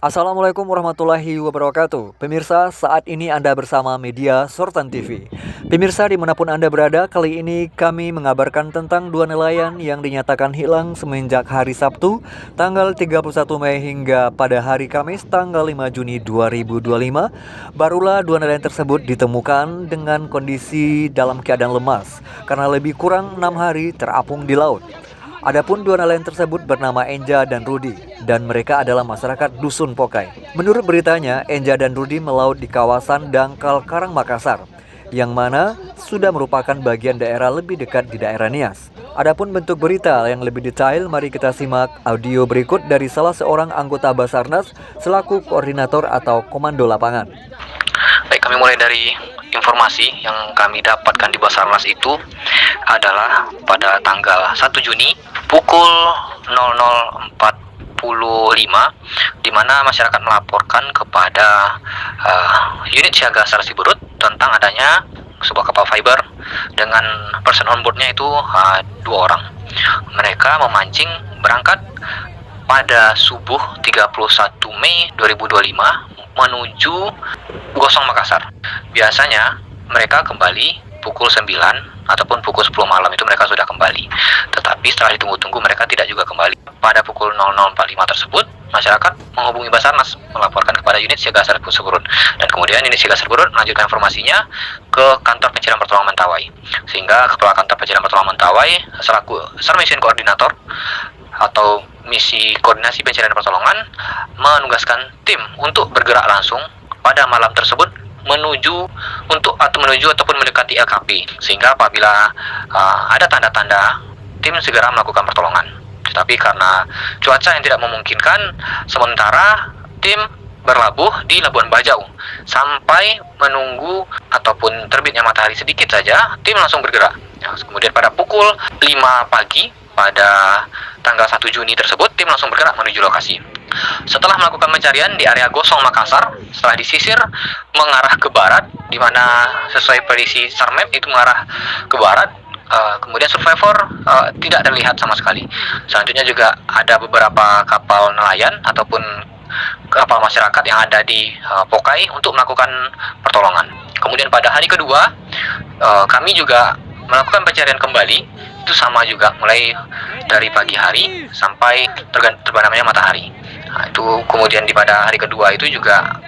Assalamualaikum warahmatullahi wabarakatuh. Pemirsa, saat ini Anda bersama media Sortan TV. Pemirsa, dimanapun Anda berada, kali ini kami mengabarkan tentang dua nelayan yang dinyatakan hilang semenjak hari Sabtu, tanggal 31 Mei hingga pada hari Kamis, tanggal 5 Juni 2025. Barulah dua nelayan tersebut ditemukan dengan kondisi dalam keadaan lemas, karena lebih kurang 6 hari terapung di laut. Adapun dua nelayan tersebut bernama Enja dan Rudi, dan mereka adalah masyarakat Dusun Pokai. Menurut beritanya, Enja dan Rudi melaut di kawasan Dangkal Karang Makassar, yang mana sudah merupakan bagian daerah lebih dekat di daerah Nias. Adapun bentuk berita yang lebih detail, mari kita simak audio berikut dari salah seorang anggota Basarnas selaku koordinator atau komando lapangan. Baik, kami mulai dari informasi yang kami dapatkan di Basarnas itu adalah pada tanggal 1 Juni pukul 00.45 di mana masyarakat melaporkan kepada unit siaga SAR Siberut tentang adanya sebuah kapal fiber dengan person on boardnya itu 2 orang. Mereka memancing berangkat pada subuh 31 Mei 2025 menuju Gosong Makassar. Biasanya mereka kembali pukul 9 ataupun pukul 10 malam itu mereka sudah kembali. Tetapi setelah ditunggu-tunggu mereka tidak juga kembali. Pada pukul 00.45 tersebut, masyarakat menghubungi Basarnas melaporkan kepada unit siaga SAR Siberut, dan kemudian unit siaga SAR Siberut melanjutkan informasinya ke kantor pencarian pertolongan Mentawai. Sehingga kepala kantor pencarian pertolongan Mentawai selaku SAR Mission Koordinator atau misi koordinasi pencarian pertolongan menugaskan tim untuk bergerak langsung pada malam tersebut menuju ataupun mendekati LKP, sehingga apabila ada tanda-tanda tim segera melakukan pertolongan. Tetapi karena cuaca yang tidak memungkinkan, sementara tim berlabuh di Labuan Bajau sampai menunggu ataupun terbitnya matahari sedikit saja, tim langsung bergerak. Kemudian pada pukul 5 pagi pada tanggal 1 Juni tersebut, tim langsung bergerak menuju lokasi. Setelah melakukan pencarian di area Gosong Makassar, setelah disisir mengarah ke barat, di mana sesuai prediksi SARMAP itu mengarah ke barat, kemudian survivor tidak terlihat sama sekali. Selanjutnya juga ada beberapa kapal nelayan ataupun kapal masyarakat yang ada di Pokai untuk melakukan pertolongan. Kemudian pada hari kedua, kami juga melakukan pencarian kembali, itu sama juga mulai dari pagi hari sampai terbenamnya matahari. Nah, itu kemudian pada hari kedua itu juga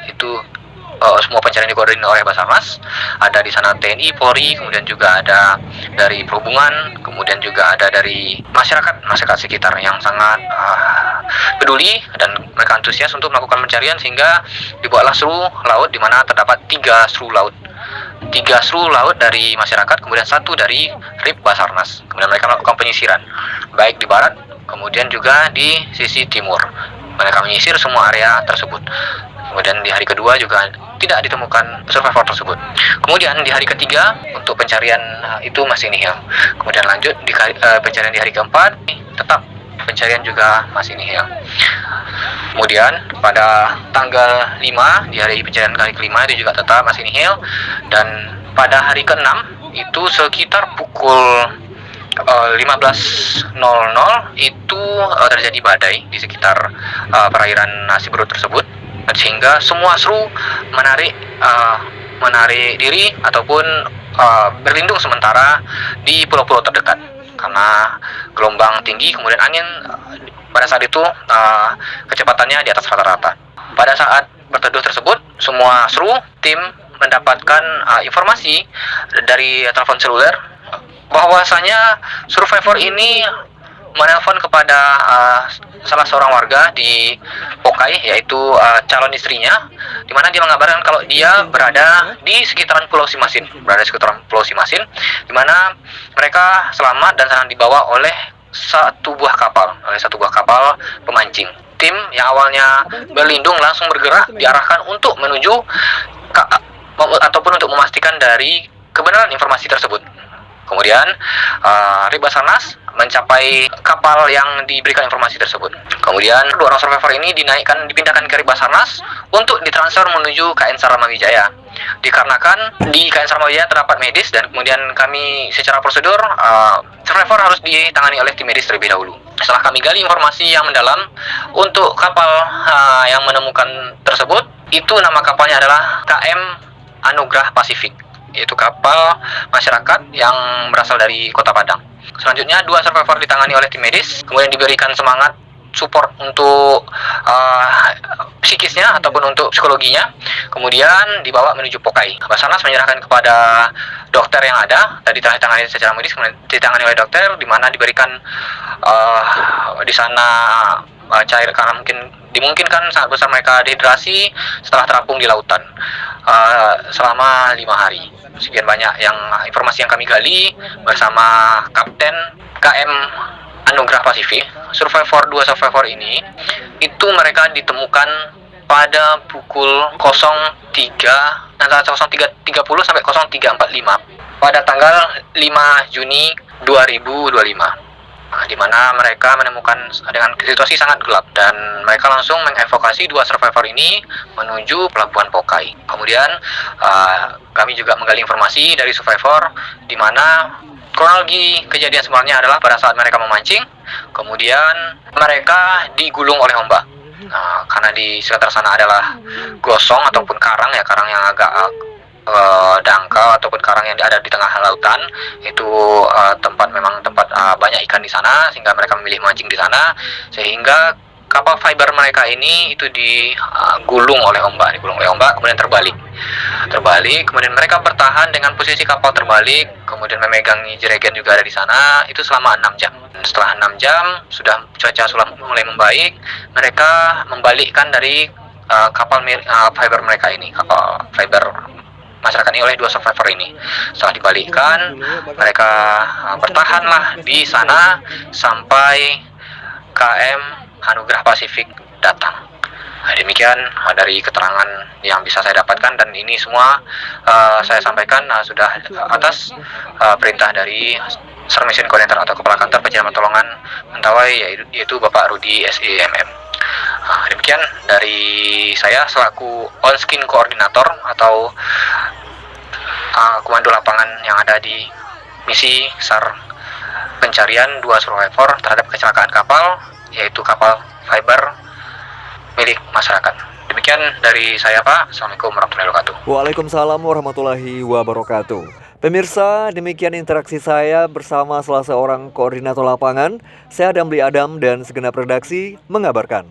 semua pencarian dikoordinir oleh Basarnas. Ada di sana TNI, Polri, kemudian juga ada dari perhubungan, kemudian juga ada dari masyarakat sekitar yang sangat peduli dan mereka antusias untuk melakukan pencarian, sehingga dibuatlah seru laut di mana terdapat 3 seru laut. 3 seru laut dari masyarakat, kemudian 1 dari RIP Basarnas. Kemudian mereka melakukan penyisiran baik di barat, kemudian juga di sisi timur. Mereka menyisir semua area tersebut. Kemudian di hari kedua juga tidak ditemukan survivor tersebut. Kemudian di hari ketiga untuk pencarian itu masih nihil. Kemudian lanjut di pencarian di hari keempat, tetap pencarian juga masih nihil. Kemudian pada tanggal 5 di hari pencarian kali kelima itu juga tetap masih nihil. Dan pada hari ke-6 itu sekitar pukul 15.00 itu terjadi badai di sekitar perairan Siberut tersebut, sehingga semua seru menarik diri ataupun berlindung sementara di pulau-pulau terdekat karena gelombang tinggi, kemudian angin pada saat itu kecepatannya di atas rata-rata. Pada saat berteduh tersebut, semua seru tim mendapatkan informasi dari telepon seluler bahwasanya survivor ini menelpon kepada salah seorang warga di Pokai, yaitu calon istrinya, di mana dia mengabarkan kalau dia berada di sekitaran Pulau Simasin, di mana mereka selamat dan sedang dibawa oleh satu buah kapal pemancing. Tim yang awalnya berlindung langsung bergerak diarahkan untuk menuju ataupun untuk memastikan dari kebenaran informasi tersebut. Kemudian RIP Basarnas mencapai kapal yang diberikan informasi tersebut. Kemudian 2 orang survivor ini dipindahkan ke RIP Basarnas untuk ditransfer menuju KN Saramawijaya. Dikarenakan di KN Saramawijaya terdapat medis, dan kemudian kami secara prosedur survivor harus ditangani oleh tim medis terlebih dahulu. Setelah kami gali informasi yang mendalam, untuk kapal yang menemukan tersebut, itu nama kapalnya adalah KM Anugrah Pasifik, yaitu kapal masyarakat yang berasal dari Kota Padang. Selanjutnya, 2 survivor ditangani oleh tim medis, kemudian diberikan semangat support untuk psikisnya ataupun untuk psikologinya, kemudian dibawa menuju Pokai. Basarnas menyerahkan kepada dokter yang ada, tadi telah ditangani secara medis, kemudian ditangani oleh dokter, di mana diberikan di sana cair karena dimungkinkan sangat besar mereka dehidrasi setelah terapung di lautan selama 5 hari. Sekian banyak informasi yang kami gali bersama Kapten KM Anugrah Pasifik. 2 survivor ini itu mereka ditemukan pada pukul 03.30 sampai 03.45 pada tanggal 5 Juni 2025. Di mana mereka menemukan dengan situasi sangat gelap, dan mereka langsung mengevakuasi 2 survivor ini menuju pelabuhan Pokai. Kemudian kami juga menggali informasi dari survivor, di mana kronologi kejadian sebenarnya adalah pada saat mereka memancing, kemudian mereka digulung oleh ombak. Karena di sekitar sana adalah gosong ataupun karang yang agak dangkal ataupun karang yang ada di tengah lautan. Itu tempat banyak ikan di sana, sehingga mereka memilih mancing di sana, sehingga kapal fiber mereka ini itu digulung oleh ombak, kemudian terbalik, kemudian mereka bertahan dengan posisi kapal terbalik, kemudian memegang jerigen juga ada di sana, itu selama 6 jam. Setelah 6 jam, cuaca sudah mulai membaik, mereka membalikkan dari kapal fiber mereka ini, kapal fiber masyarakat ini oleh 2 survivor ini. Setelah dibalikkan, mereka bertahanlah di sana sampai KM Anugrah Pasifik datang. Demikian dari keterangan yang bisa saya dapatkan, dan ini semua saya sampaikan sudah atas perintah dari Mission Coordinator atau Kepala Kantor Pencegahan Pertolongan Mentawai, yaitu Bapak Rudi SEMM. Demikian dari saya selaku on-skin koordinator atau komando lapangan yang ada di misi SAR pencarian 2 survivor terhadap kecelakaan kapal, yaitu kapal fiber milik masyarakat. Demikian dari saya, Pak. Assalamualaikum warahmatullahi wabarakatuh. Waalaikumsalam warahmatullahi wabarakatuh. Pemirsa, demikian interaksi saya bersama salah seorang koordinator lapangan. Saya Damli Adam dan segenap redaksi mengabarkan.